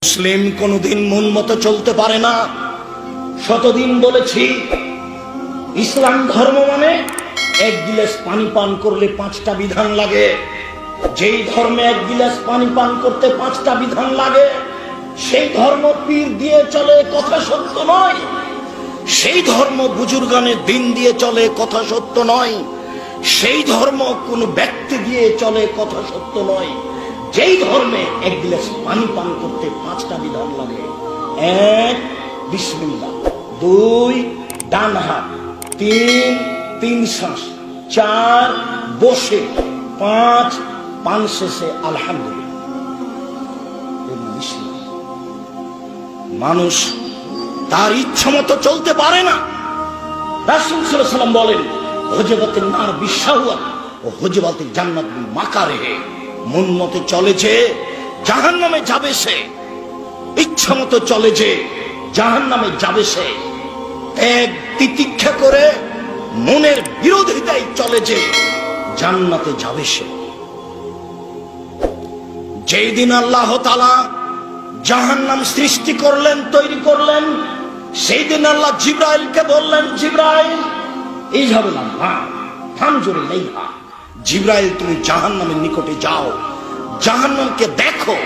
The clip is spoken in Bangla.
মুসলিম কোনদিন মন মতো চলতে পারে না। শতদিন বলেছি, ইসলাম ধর্ম মানে এক গিলাস পানি পান করলে 5টা বিধান লাগে। যেই ধর্মে এক গিলাস পানি পান করতে 5টা বিধান লাগে, সেই ধর্ম পীর দিয়ে চলে, কথা সত্য নয়। সেই ধর্ম বুজুর্গানের দিন দিয়ে চলে, কথা সত্য নয়। সেই ধর্ম কোন ব্যক্তি দিয়ে চলে, কথা সত্য নয়। যেই ধর্মে এক গ্লাস পানি পান করতে 5টা বিধান লাগে। 1 বিসমিল্লাহ, 2 ডান হাত, 3 শ্বাস, 4 বসে, 5 পান শেষে আলহামদুলিল্লাহ। মানুষ তার ইচ্ছা মতো চলতে পারে না। রাসূল সাল্লাল্লাহু আলাইহি ওয়াসাল্লাম বলেন, হুজবাতিন নার বিশাওয়াত ও হুজবাতিল জান্নাত বিমাকারিহি। মন মতো চলে যে জাহান্নামে যাবে সে, ইচ্ছা মতো চলে যে জাহান্নামে যাবে সে। এক তিতিক্ষা করে মনের বিরোধিতায় চলে যে জান্নাতে যাবে সে। যেই দিন আল্লাহ তাআলা জাহান্নাম সৃষ্টি করলেন, তৈরি করলেন, সেই দিন আল্লাহ জিবরাইলকে বললেন, জিবরাইল ইযহাবু লাহা ফানজুর ইলাইহা। জিবরাইল তুমি জাহান্নামের নিকটে যাও, জাহান্নামকে দেখো।